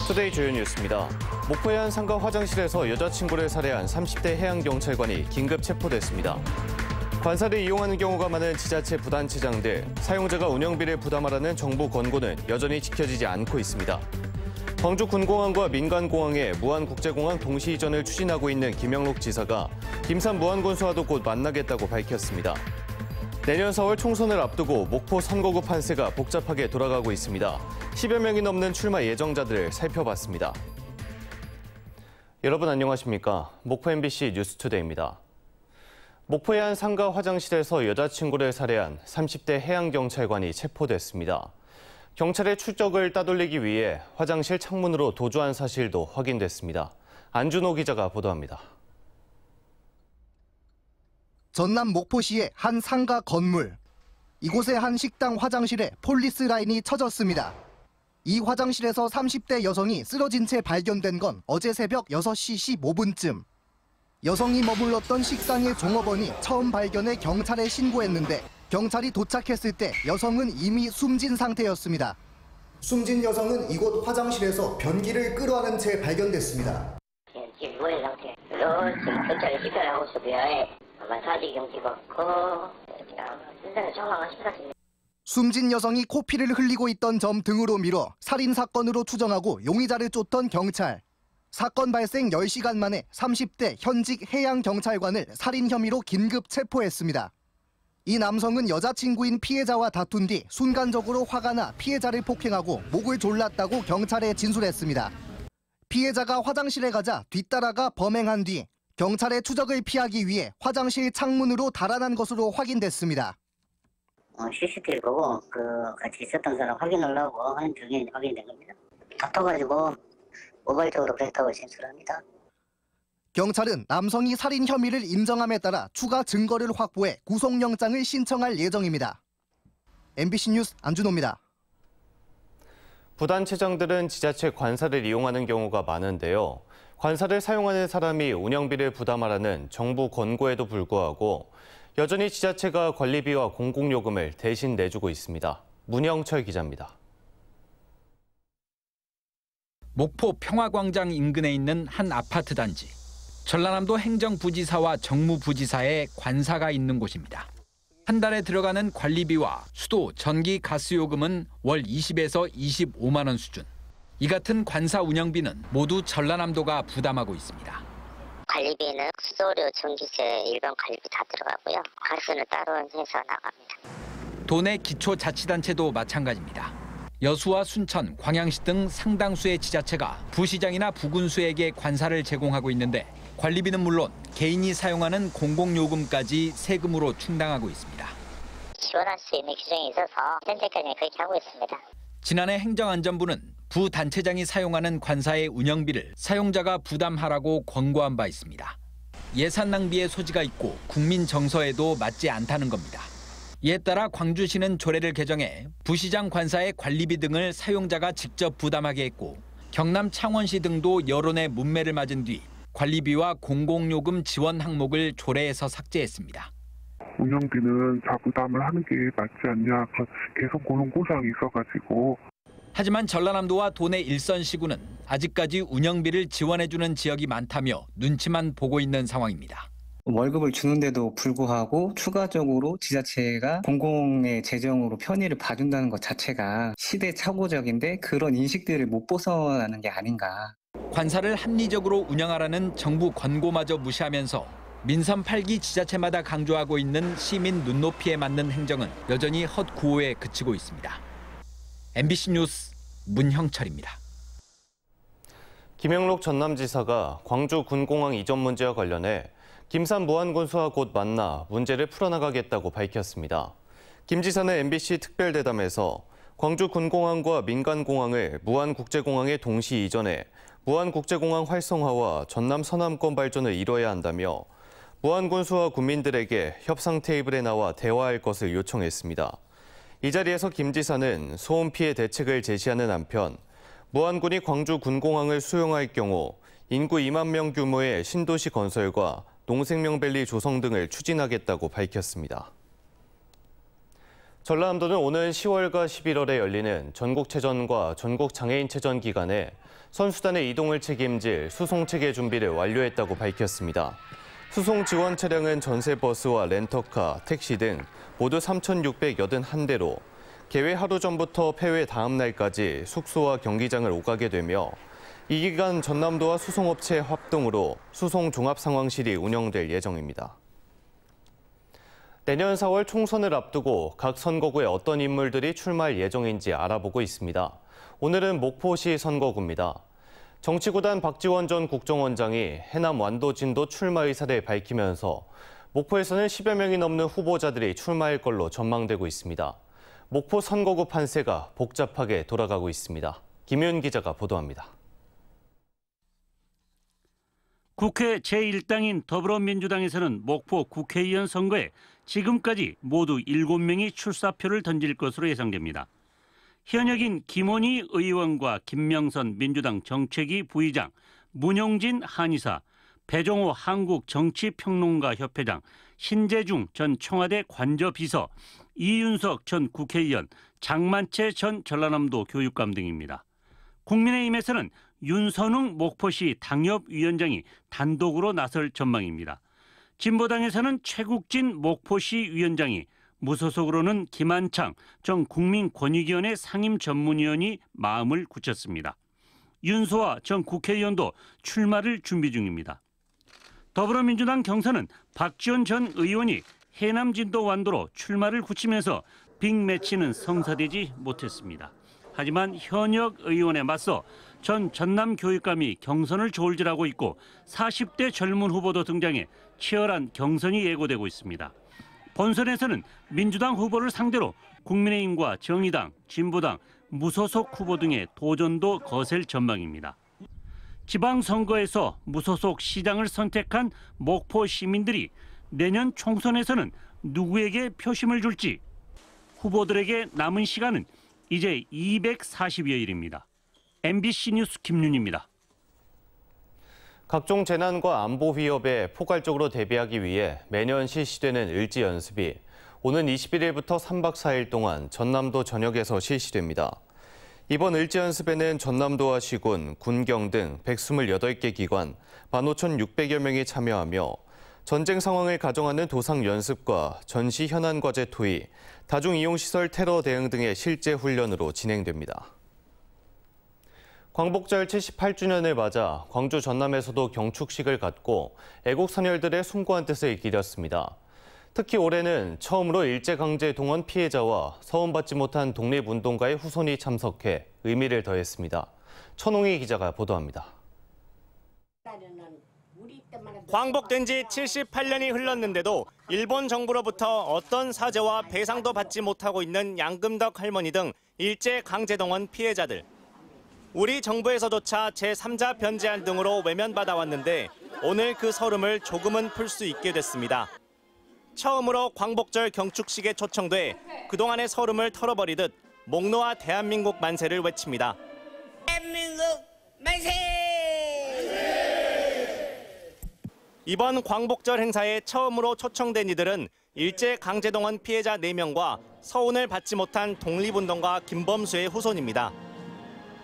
투데이 주요 뉴스입니다. 목포의 한 상가 화장실에서 여자친구를 살해한 30대 해양경찰관이 긴급 체포됐습니다. 관사를 이용하는 경우가 많은 지자체 부단체장들, 사용자가 운영비를 부담하라는 정부 권고는 여전히 지켜지지 않고 있습니다. 광주 군공항과 민간공항의 무안국제공항 동시 이전을 추진하고 있는 김영록 지사가 김산 무안군수와도 곧 만나겠다고 밝혔습니다. 내년 4월 총선을 앞두고 목포 선거구 판세가 복잡하게 돌아가고 있습니다. 10여 명이 넘는 출마 예정자들을 살펴봤습니다. 여러분 안녕하십니까? 목포 MBC 뉴스투데이입니다. 목포의 한 상가 화장실에서 여자친구를 살해한 30대 해양경찰관이 체포됐습니다. 경찰의 추적을 따돌리기 위해 화장실 창문으로 도주한 사실도 확인됐습니다. 안준호 기자가 보도합니다. 전남 목포시의 한 상가 건물. 이곳의 한 식당 화장실에 폴리스 라인이 쳐졌습니다. 이 화장실에서 30대 여성이 쓰러진 채 발견된 건 어제 새벽 6시 15분쯤. 여성이 머물렀던 식당의 종업원이 처음 발견해 경찰에 신고했는데 경찰이 도착했을 때 여성은 이미 숨진 상태였습니다. 숨진 여성은 이곳 화장실에서 변기를 끌어안은 채 발견됐습니다. 지금 누워있는 상태에서 지금 경찰에 집결을 하고 있고요. 아마 사지 경기가 없고 인상에 정황은 심각합니다. 숨진 여성이 코피를 흘리고 있던 점 등으로 미뤄 살인 사건으로 추정하고 용의자를 쫓던 경찰. 사건 발생 10시간 만에 30대 현직 해양경찰관을 살인 혐의로 긴급 체포했습니다. 이 남성은 여자친구인 피해자와 다툰 뒤 순간적으로 화가 나 피해자를 폭행하고 목을 졸랐다고 경찰에 진술했습니다. 피해자가 화장실에 가자 뒤따라가 범행한 뒤 경찰의 추적을 피하기 위해 화장실 창문으로 달아난 것으로 확인됐습니다. CCTV 보고 같이 있었던 사람 확인하려고 하는 중에 확인된 겁니다. 다퉈가지고 모발적으로 그랬다고 진술합니다. 경찰은 남성이 살인 혐의를 인정함에 따라 추가 증거를 확보해 구속영장을 신청할 예정입니다. MBC 뉴스 안준호입니다. 부단체장들은 지자체 관사를 이용하는 경우가 많은데요. 관사를 사용하는 사람이 운영비를 부담하라는 정부 권고에도 불구하고 여전히 지자체가 관리비와 공공요금을 대신 내주고 있습니다. 문영철 기자입니다. 목포 평화광장 인근에 있는 한 아파트 단지. 전라남도 행정부지사와 정무부지사의 관사가 있는 곳입니다. 한 달에 들어가는 관리비와 수도, 전기, 가스 요금은 월 20에서 25만 원 수준. 이 같은 관사 운영비는 모두 전라남도가 부담하고 있습니다. 관리비는 수도료, 전기세, 일반 관리비 다 들어가고요. 가스는 따로 해서 나갑니다. 도내 기초자치단체도 마찬가지입니다. 여수와 순천, 광양시 등 상당수의 지자체가 부시장이나 부군수에게 관사를 제공하고 있는데 관리비는 물론 개인이 사용하는 공공요금까지 세금으로 충당하고 있습니다. 지원할 수 있는 규정이 있어서 현재까지는 그렇게 하고 있습니다. 지난해 행정안전부는 부단체장이 사용하는 관사의 운영비를 사용자가 부담하라고 권고한 바 있습니다. 예산 낭비의 소지가 있고 국민 정서에도 맞지 않다는 겁니다. 이에 따라 광주시는 조례를 개정해 부시장 관사의 관리비 등을 사용자가 직접 부담하게 했고 경남 창원시 등도 여론의 문매를 맞은 뒤 관리비와 공공요금 지원 항목을 조례에서 삭제했습니다. 운영비는 자부담을 하는 게 맞지 않냐 계속 그런 고상이 있어가지고. 하지만 전라남도와 도내 일선시구는 아직까지 운영비를 지원해주는 지역이 많다며 눈치만 보고 있는 상황입니다. 월급을 주는데도 불구하고 추가적으로 지자체가 공공의 재정으로 편의를 봐준다는 것 자체가 시대착오적인데 그런 인식들을 못 벗어나는 게 아닌가. 관사를 합리적으로 운영하라는 정부 권고마저 무시하면서 민선 8기 지자체마다 강조하고 있는 시민 눈높이에 맞는 행정은 여전히 헛구호에 그치고 있습니다. MBC 뉴스 문형철입니다. 김영록 전남지사가 광주 군공항 이전 문제와 관련해 김산 무안군수와 곧 만나 문제를 풀어나가겠다고 밝혔습니다. 김 지사는 MBC 특별대담에서 광주 군공항과 민간공항을 무안국제공항에 동시 이전해 무안국제공항 활성화와 전남 서남권 발전을 이뤄야 한다며 무안군수와 군민들에게 협상 테이블에 나와 대화할 것을 요청했습니다. 이 자리에서 김 지사는 소음 피해 대책을 제시하는 한편 무안군이 광주 군공항을 수용할 경우 인구 2만 명 규모의 신도시 건설과 농생명밸리 조성 등을 추진하겠다고 밝혔습니다. 전라남도는 오는 10월과 11월에 열리는 전국체전과 전국장애인체전 기간에 선수단의 이동을 책임질 수송체계 준비를 완료했다고 밝혔습니다. 수송 지원 차량은 전세버스와 렌터카, 택시 등 모두 3,681대로 개회 하루 전부터 폐회 다음 날까지 숙소와 경기장을 오가게 되며 이 기간 전남도와 수송업체 합동으로 수송 종합상황실이 운영될 예정입니다. 내년 4월 총선을 앞두고 각 선거구에 어떤 인물들이 출마할 예정인지 알아보고 있습니다. 오늘은 목포시 선거구입니다. 정치구단 박지원 전 국정원장이 해남 완도진도 출마 의사를 밝히면서 목포에서는 10여 명이 넘는 후보자들이 출마할 걸로 전망되고 있습니다. 목포 선거구 판세가 복잡하게 돌아가고 있습니다. 김윤 기자가 보도합니다. 국회 제1당인 더불어민주당에서는 목포 국회의원 선거에 지금까지 모두 7명이 출사표를 던질 것으로 예상됩니다. 현역인 김원희 의원과 김명선 민주당 정책위 부의장, 문용진 한의사, 배종호 한국정치평론가협회장, 신재중 전 청와대 관저비서, 이윤석 전 국회의원, 장만채 전 전라남도 교육감 등입니다. 국민의힘에서는 윤선웅 목포시 당협위원장이 단독으로 나설 전망입니다. 진보당에서는 최국진 목포시 위원장이, 무소속으로는 김한창 전 국민권익위원회 상임전문위원이 마음을 굳혔습니다. 윤소아 전 국회의원도 출마를 준비 중입니다. 더불어민주당 경선은 박지원 전 의원이 해남 진도 완도로 출마를 굳히면서 빅매치는 성사되지 못했습니다. 하지만 현역 의원에 맞서 전 전남교육감이 경선을 저울질하고 있고 40대 젊은 후보도 등장해 치열한 경선이 예고되고 있습니다. 본선에서는 민주당 후보를 상대로 국민의힘과 정의당, 진보당, 무소속 후보 등의 도전도 거셀 전망입니다. 지방선거에서 무소속 시장을 선택한 목포 시민들이 내년 총선에서는 누구에게 표심을 줄지, 후보들에게 남은 시간은 이제 240여일입니다. MBC 뉴스 김윤입니다. 각종 재난과 안보 위협에 포괄적으로 대비하기 위해 매년 실시되는 을지 연습이 오는 21일부터 3박 4일 동안 전남도 전역에서 실시됩니다. 이번 을지 연습에는 전남도와 시군, 군경 등 128개 기관, 15,600여 명이 참여하며 전쟁 상황을 가정하는 도상 연습과 전시 현안 과제 토의, 다중이용시설 테러 대응 등의 실제 훈련으로 진행됩니다. 광복절 78주년을 맞아 광주 전남에서도 경축식을 갖고 애국 선열들의 숭고한 뜻을 기렸습니다. 특히 올해는 처음으로 일제강제 동원 피해자와 서원받지 못한 독립운동가의 후손이 참석해 의미를 더했습니다. 천홍희 기자가 보도합니다. 광복된 지 78년이 흘렀는데도 일본 정부로부터 어떤 사죄와 배상도 받지 못하고 있는 양금덕 할머니 등 일제강제동원 피해자들. 우리 정부에서조차 제3자 변제안 등으로 외면받아왔는데 오늘 그 서름을 조금은 풀 수 있게 됐습니다. 처음으로 광복절 경축식에 초청돼 그동안의 서름을 털어버리듯 목 놓아 대한민국 만세를 외칩니다. 대한민국 만세! 이번 광복절 행사에 처음으로 초청된 이들은 일제강제동원 피해자 4명과 서운을 받지 못한 독립운동가 김범수의 후손입니다.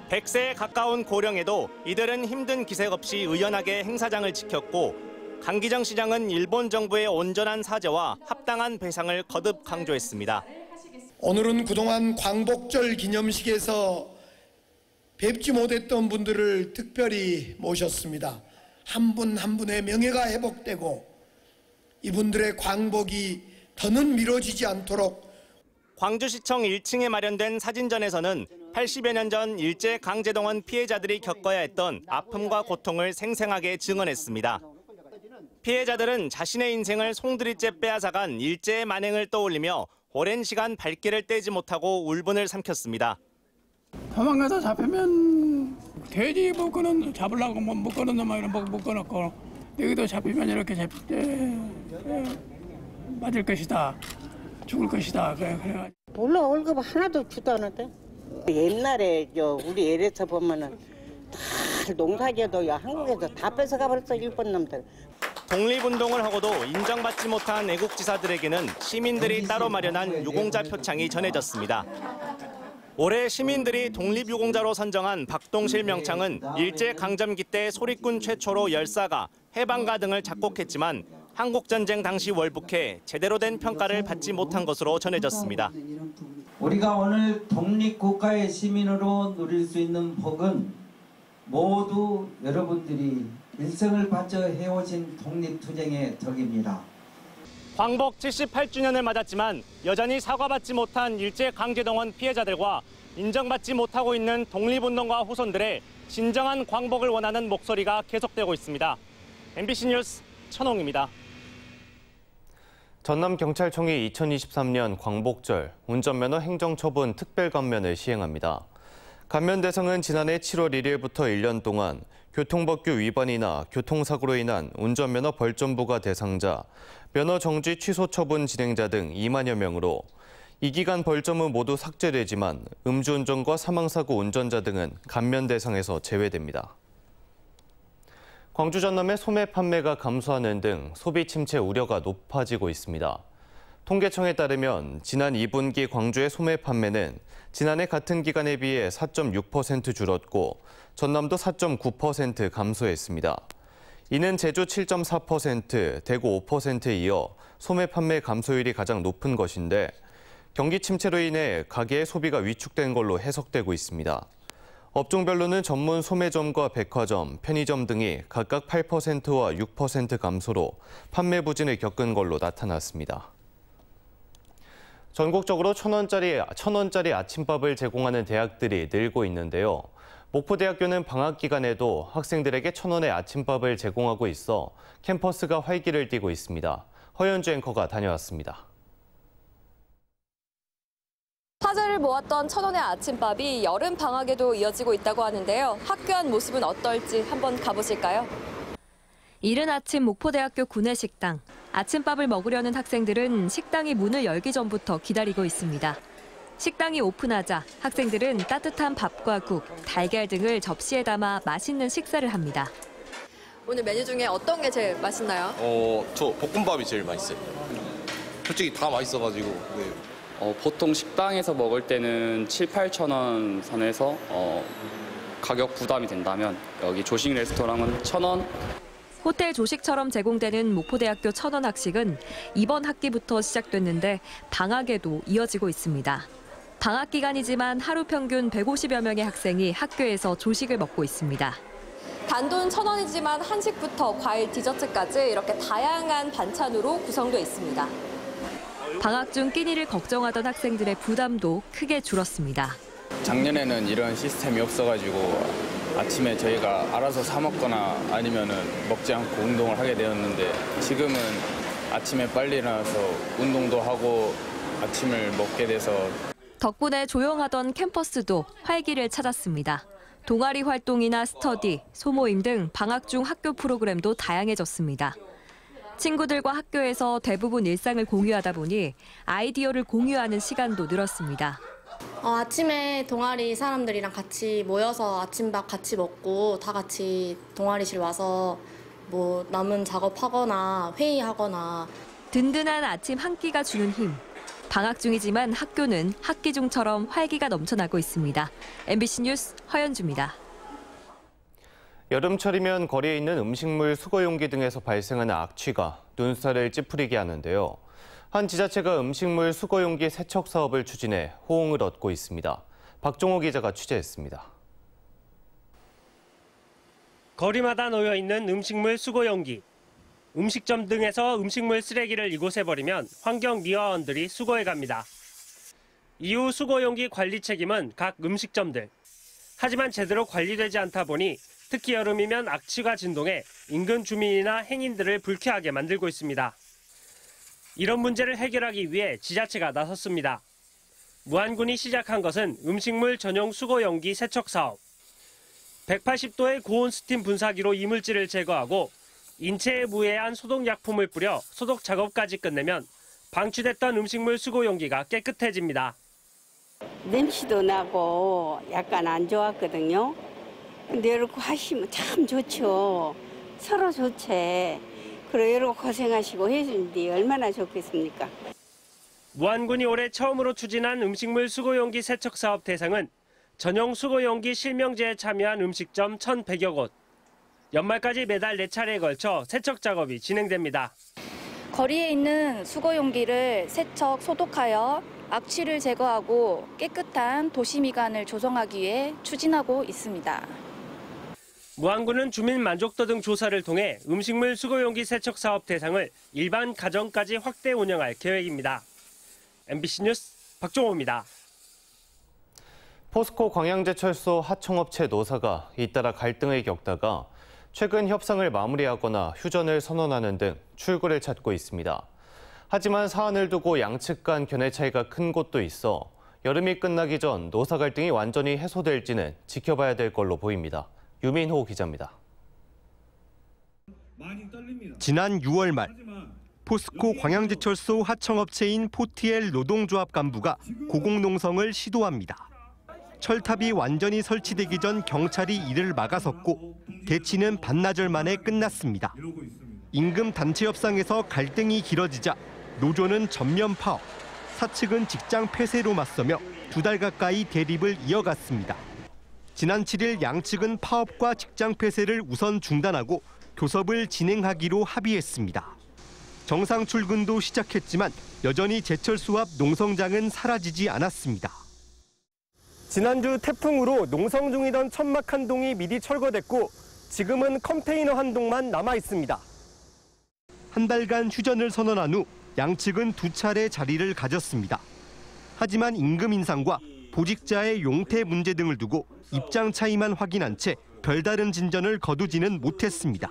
100세에 가까운 고령에도 이들은 힘든 기색 없이 의연하게 행사장을 지켰고 강기정 시장은 일본 정부의 온전한 사죄와 합당한 배상을 거듭 강조했습니다. 오늘은 그동안 광복절 기념식에서 뵙지 못했던 분들을 특별히 모셨습니다. 한 분 한 분의 명예가 회복되고 이분들의 광복이 더는 미뤄지지 않도록. 광주시청 1층에 마련된 사진전에서는 80여 년 전 일제강제동원 피해자들이 겪어야 했던 아픔과 고통을 생생하게 증언했습니다. 피해자들은 자신의 인생을 송두리째 빼앗아간 일제의 만행을 떠올리며 오랜 시간 발길을 떼지 못하고 울분을 삼켰습니다. 도망가서 잡히면 돼지 묶어놓은 잡으려고 묶어놓은 놈만 묶어놓고 여기도 잡히면 이렇게 잡힐 때 맞을 것이다, 죽을 것이다. 그래. 몰라, 월급 하나도 주도 않았대. 옛날에 우리 L에서 보면은 다 농사지어도 한국에서 다 뺏어가 버렸어, 일본 놈들. 독립운동을 하고도 인정받지 못한 애국지사들에게는 시민들이 따로 마련한 유공자 표창이 전해졌습니다. 올해 시민들이 독립유공자로 선정한 박동실 명창은 일제강점기 때 소리꾼 최초로 열사가, 해방가 등을 작곡했지만 한국전쟁 당시 월북해 제대로 된 평가를 받지 못한 것으로 전해졌습니다. 우리가 오늘 독립국가의 시민으로 누릴 수 있는 복은 모두 여러분들이 일생을 바쳐 해오신 독립투쟁의 덕입니다. 광복 78주년을 맞았지만 여전히 사과받지 못한 일제강제동원 피해자들과 인정받지 못하고 있는 독립운동가 후손들의 진정한 광복을 원하는 목소리가 계속되고 있습니다. MBC 뉴스 천홍입니다. 전남경찰청이 2023년 광복절 운전면허 행정처분 특별감면을 시행합니다. 감면 대상은 지난해 7월 1일부터 1년 동안 교통법규 위반이나 교통사고로 인한 운전면허 벌점 부과 대상자, 면허 정지 취소 처분 진행자 등 2만여 명으로 이 기간 벌점은 모두 삭제되지만 음주운전과 사망사고 운전자 등은 감면 대상에서 제외됩니다. 광주 전남의 소매 판매가 감소하는 등 소비 침체 우려가 높아지고 있습니다. 통계청에 따르면 지난 2분기 광주의 소매 판매는 지난해 같은 기간에 비해 4.6% 줄었고 전남도 4.9% 감소했습니다. 이는 제주 7.4%, 대구 5%에 이어 소매 판매 감소율이 가장 높은 것인데 경기 침체로 인해 가게의 소비가 위축된 걸로 해석되고 있습니다. 업종별로는 전문 소매점과 백화점, 편의점 등이 각각 8%와 6% 감소로 판매 부진을 겪은 걸로 나타났습니다. 전국적으로 1,000원짜리 아침밥을 제공하는 대학들이 늘고 있는데요. 목포대학교는 방학 기간에도 학생들에게 1,000원의 아침밥을 제공하고 있어 캠퍼스가 활기를 띠고 있습니다. 허연주 앵커가 다녀왔습니다. 화제를 모았던 1,000원의 아침밥이 여름 방학에도 이어지고 있다고 하는데요. 학교 안 모습은 어떨지 한번 가보실까요? 이른 아침 목포대학교 구내식당. 아침밥을 먹으려는 학생들은 식당이 문을 열기 전부터 기다리고 있습니다. 식당이 오픈하자 학생들은 따뜻한 밥과 국, 달걀 등을 접시에 담아 맛있는 식사를 합니다. 오늘 메뉴 중에 어떤 게 제일 맛있나요? 저 볶음밥이 제일 맛있어요. 솔직히 다 맛있어가지고. 네. 보통 식당에서 먹을 때는 7, 8천 원 선에서 가격 부담이 된다면 여기 조식 레스토랑은 1,000원. 호텔 조식처럼 제공되는 목포대학교 1,000원 학식은 이번 학기부터 시작됐는데 방학에도 이어지고 있습니다. 방학 기간이지만 하루 평균 150여 명의 학생이 학교에서 조식을 먹고 있습니다. 단돈 1,000원이지만 한식부터 과일, 디저트까지 이렇게 다양한 반찬으로 구성돼 있습니다. 방학 중 끼니를 걱정하던 학생들의 부담도 크게 줄었습니다. 작년에는 이런 시스템이 없어가지고 아침에 저희가 알아서 사 먹거나 아니면은 먹지 않고 운동을 하게 되었는데 지금은 아침에 빨리 일어나서 운동도 하고 아침을 먹게 돼서 덕분에 조용하던 캠퍼스도 활기를 찾았습니다. 동아리 활동이나 스터디, 소모임 등 방학 중 학교 프로그램도 다양해졌습니다. 친구들과 학교에서 대부분 일상을 공유하다 보니 아이디어를 공유하는 시간도 늘었습니다. 아침에 동아리 사람들이랑 같이 모여서 아침밥 같이 먹고 다 같이 동아리실 와서 뭐 남은 작업하거나 회의하거나. 든든한 아침 한 끼가 주는 힘. 방학 중이지만 학교는 학기 중처럼 활기가 넘쳐나고 있습니다. MBC 뉴스 허연주입니다. 여름철이면 거리에 있는 음식물 수거용기 등에서 발생하는 악취가 눈살을 찌푸리게 하는데요. 한 지자체가 음식물 수거용기 세척 사업을 추진해 호응을 얻고 있습니다. 박종호 기자가 취재했습니다. 거리마다 놓여있는 음식물 수거용기. 음식점 등에서 음식물 쓰레기를 이곳에 버리면 환경미화원들이 수거해갑니다. 이후 수거용기 관리 책임은 각 음식점들. 하지만 제대로 관리되지 않다 보니 특히 여름이면 악취가 진동해 인근 주민이나 행인들을 불쾌하게 만들고 있습니다. 이런 문제를 해결하기 위해 지자체가 나섰습니다. 무안군이 시작한 것은 음식물 전용 수거용기 세척 사업. 180도의 고온 스팀 분사기로 이물질을 제거하고 인체에 무해한 소독약품을 뿌려 소독 작업까지 끝내면 방치됐던 음식물 수거용기가 깨끗해집니다. 냄새도 나고 약간 안 좋았거든요. 근데 이렇게 하시면 참 좋죠. 서로 좋지. 그러고 고생하시고 해주는데 얼마나 좋겠습니까? 무안군이 올해 처음으로 추진한 음식물 수거용기 세척 사업 대상은 전용 수거용기 실명제에 참여한 음식점 1,100여 곳. 연말까지 매달 4차례에 걸쳐 세척 작업이 진행됩니다. 거리에 있는 수거용기를 세척, 소독하여 악취를 제거하고 깨끗한 도시미관을 조성하기 위해 추진하고 있습니다. 무안군은 주민 만족도 등 조사를 통해 음식물 수거용기 세척 사업 대상을 일반 가정까지 확대 운영할 계획입니다. MBC 뉴스 박종호입니다. 포스코 광양제철소 하청업체 노사가 잇따라 갈등을 겪다가 최근 협상을 마무리하거나 휴전을 선언하는 등 출구를 찾고 있습니다. 하지만 사안을 두고 양측 간 견해 차이가 큰 곳도 있어 여름이 끝나기 전 노사 갈등이 완전히 해소될지는 지켜봐야 될 걸로 보입니다. 유민호 기자입니다. 지난 6월 말 포스코 광양제철소 하청업체인 포티엘 노동조합 간부가 고공농성을 시도합니다. 철탑이 완전히 설치되기 전 경찰이 이를 막아섰고 대치는 반나절 만에 끝났습니다. 임금 단체 협상에서 갈등이 길어지자 노조는 전면 파업, 사측은 직장 폐쇄로 맞서며 2달 가까이 대립을 이어갔습니다. 지난 7일 양측은 파업과 직장 폐쇄를 우선 중단하고 교섭을 진행하기로 합의했습니다. 정상 출근도 시작했지만 여전히 제철소 앞 농성장은 사라지지 않았습니다. 지난주 태풍으로 농성 중이던 천막 한 동이 미리 철거됐고 지금은 컨테이너 한 동만 남아 있습니다. 한 달간 휴전을 선언한 후 양측은 2차례 자리를 가졌습니다. 하지만 임금 인상과 보직자의 용태 문제 등을 두고 입장 차이만 확인한 채 별다른 진전을 거두지는 못했습니다.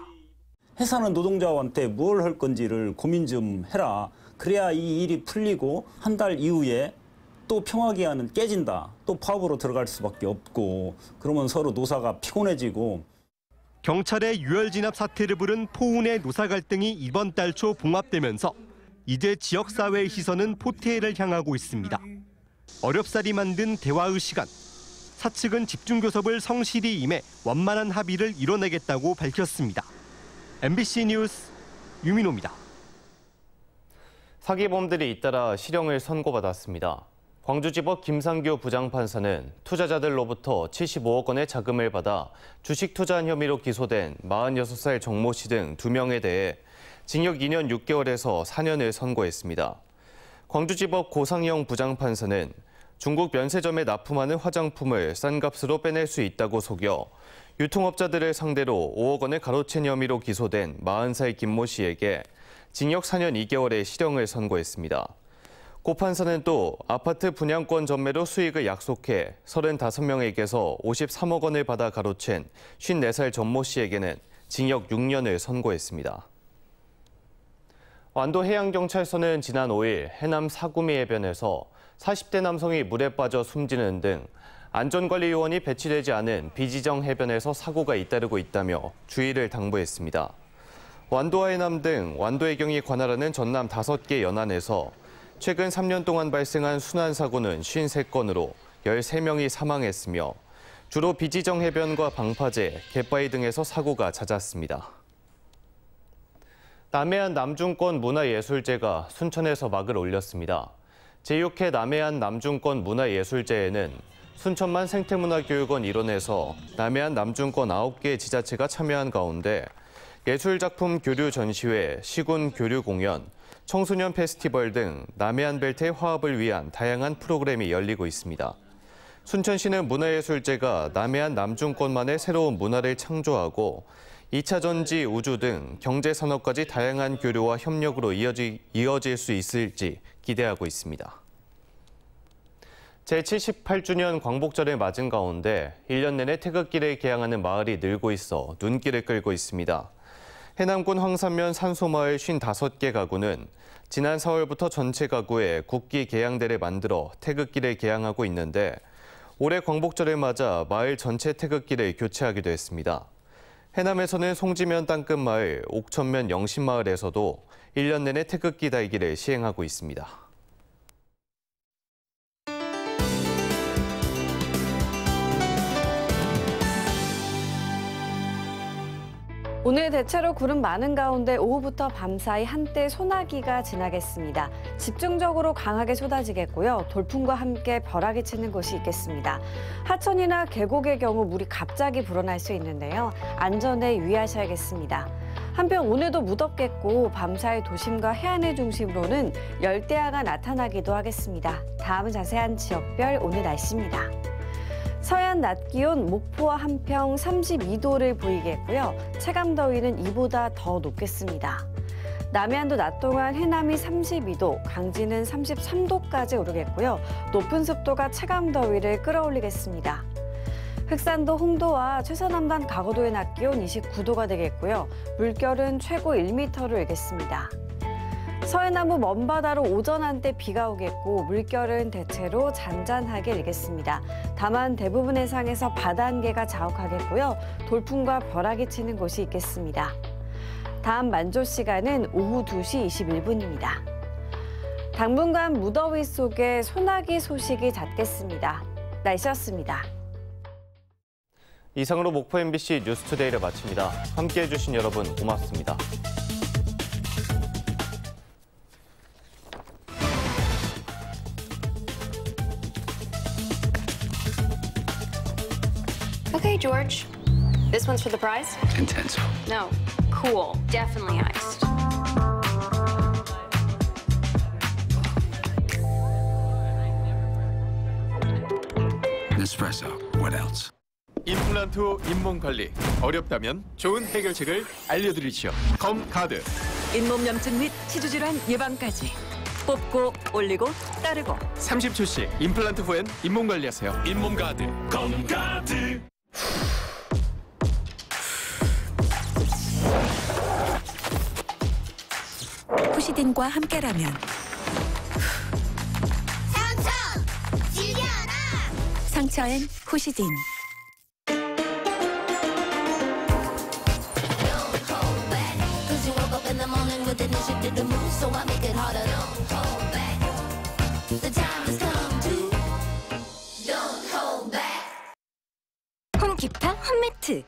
회사는 노동자한테 뭘 할 건지를 고민 좀 해라. 그래야 이 일이 풀리고 한 달 이후에 또 평화기한은 깨진다. 또 파업으로 들어갈 수밖에 없고 그러면 서로 노사가 피곤해지고. 경찰의 유혈 진압 사태를 부른 포운의 노사 갈등이 이번 달 초 봉합되면서 이제 지역사회의 시선은 포티엘을 향하고 있습니다. 어렵사리 만든 대화의 시간. 사측은 집중교섭을 성실히 임해 원만한 합의를 이뤄내겠다고 밝혔습니다. MBC 뉴스 유민호입니다. 사기범들이 잇따라 실형을 선고받았습니다. 광주지법 김상규 부장판사는 투자자들로부터 75억 원의 자금을 받아 주식 투자한 혐의로 기소된 46살 정모 씨 등 2명에 대해 징역 2년 6개월에서 4년을 선고했습니다. 광주지법 고상영 부장판사는 중국 면세점에 납품하는 화장품을 싼 값으로 빼낼 수 있다고 속여 유통업자들을 상대로 5억 원을 가로챈 혐의로 기소된 40살 김모 씨에게 징역 4년 2개월의 실형을 선고했습니다. 고 판사는 또 아파트 분양권 전매로 수익을 약속해 35명에게서 53억 원을 받아 가로챈 54살 전모 씨에게는 징역 6년을 선고했습니다. 완도해양경찰서는 지난 5일 해남 사구미 해변에서 40대 남성이 물에 빠져 숨지는 등 안전관리 요원이 배치되지 않은 비지정 해변에서 사고가 잇따르고 있다며 주의를 당부했습니다. 완도와 해남 등 완도해경이 관할하는 전남 5개 연안에서 최근 3년 동안 발생한 순환사고는 53건으로 13명이 사망했으며 주로 비지정 해변과 방파제, 갯바위 등에서 사고가 잦았습니다. 남해안 남중권 문화예술제가 순천에서 막을 올렸습니다. 제6회 남해안 남중권 문화예술제에는 순천만 생태문화교육원 일원에서 남해안 남중권 9개 지자체가 참여한 가운데 예술작품 교류 전시회, 시군 교류 공연, 청소년 페스티벌 등 남해안 벨트의 화합을 위한 다양한 프로그램이 열리고 있습니다. 순천시는 문화예술제가 남해안 남중권만의 새로운 문화를 창조하고 2차 전지, 우주 등 경제산업까지 다양한 교류와 협력으로 이어질 수 있을지 기대하고 있습니다. 제78주년 광복절을 맞은 가운데 1년 내내 태극기를 개양하는 마을이 늘고 있어 눈길을 끌고 있습니다. 해남군 황산면 산소마을 55개 가구는 지난 4월부터 전체 가구에 국기 개양대를 만들어 태극기를 개양하고 있는데 올해 광복절을 맞아 마을 전체 태극기를 교체하기도 했습니다. 해남에서는 송지면 땅끝마을, 옥천면 영신마을에서도 1년 내내 태극기 달기를 시행하고 있습니다. 오늘 대체로 구름 많은 가운데 오후부터 밤사이 한때 소나기가 지나겠습니다. 집중적으로 강하게 쏟아지겠고요. 돌풍과 함께 벼락이 치는 곳이 있겠습니다. 하천이나 계곡의 경우 물이 갑자기 불어날 수 있는데요. 안전에 유의하셔야겠습니다. 한편 오늘도 무덥겠고 밤사이 도심과 해안을 중심으로는 열대야가 나타나기도 하겠습니다. 다음은 자세한 지역별 오늘 날씨입니다. 서해안 낮 기온 목포와 한평 32도를 보이겠고요. 체감 더위는 이보다 더 높겠습니다. 남해안도 낮 동안 해남이 32도, 강진은 33도까지 오르겠고요. 높은 습도가 체감 더위를 끌어올리겠습니다. 흑산도 홍도와 최서남단 가거도의 낮 기온 29도가 되겠고요. 물결은 최고 1m를 일겠습니다. 서해남부 먼바다로 오전 한때 비가 오겠고 물결은 대체로 잔잔하게 일겠습니다. 다만 대부분 해상에서 바다 안개가 자욱하겠고요. 돌풍과 벼락이 치는 곳이 있겠습니다. 다음 만조 시간은 오후 2시 21분입니다. 당분간 무더위 속에 소나기 소식이 잦겠습니다. 날씨였습니다. 이상으로 목포 MBC 뉴스투데이를 마칩니다. 함께해 주신 여러분 고맙습니다. Okay, George. This one's for the prize? Intenso. No. Cool. Definitely iced. Nespresso. What else? 임플란트 잇몸 관리. 어렵다면 좋은 해결책을 알려드리죠. 검가드. 잇몸 염증 및 치주 질환 예방까지. 뽑고 올리고 따르고. 30초씩 임플란트 후엔 잇몸 관리하세요. 잇몸 가드. 검가드. 후시딘과 함께라면 상처 즐겨라. 상처엔 후시딘. 홈키파 홈매트.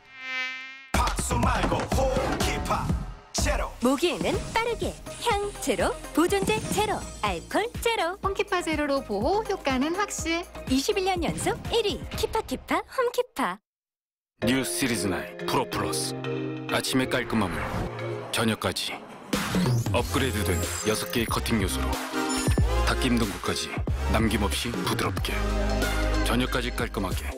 박수 말고 홈키파 제로. 모기에는 빠르게 향 제로, 보존제 제로, 알콜 제로. 홈키파 제로로 보호, 효과는 확실. 21년 연속 1위 키파키파 홈키파. 뉴 시리즈 9 프로 플러스. 아침의 깔끔함을 저녁까지 업그레이드된 6개의 커팅 요소로 닿기 힘든 곳까지 남김없이 부드럽게 저녁까지 깔끔하게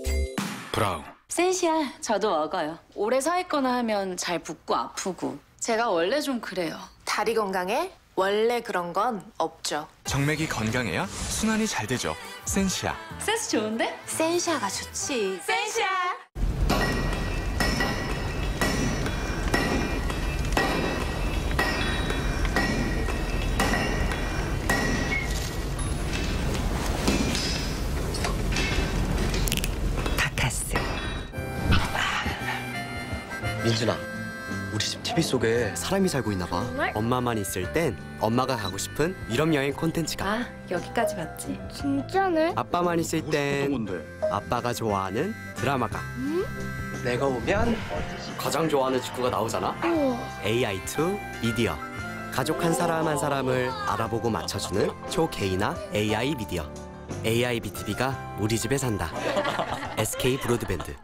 브라운. 센시아 저도 먹어요. 오래 서 있거나 하면 잘 붓고 아프고. 제가 원래 좀 그래요. 다리 건강에 원래 그런 건 없죠. 정맥이 건강해야 순환이 잘 되죠. 센시아. 센스 좋은데? 센시아가 좋지. 센시아. 바카스. 민준아, 우리 집 TV 속에 사람이 살고 있나 봐. 정말? 엄마만 있을 땐 엄마가 가고 싶은 유럽여행 콘텐츠가. 아, 여기까지 봤지. 진짜네? 아빠만 있을 땐 아빠가 좋아하는 드라마가. 내가 오면 가장 좋아하는 직구가 나오잖아. AI2 미디어. 가족 한 사람 한 사람을 알아보고 맞춰주는 초개인화 AI 미디어. AI BTV가 우리 집에 산다. SK 브로드밴드.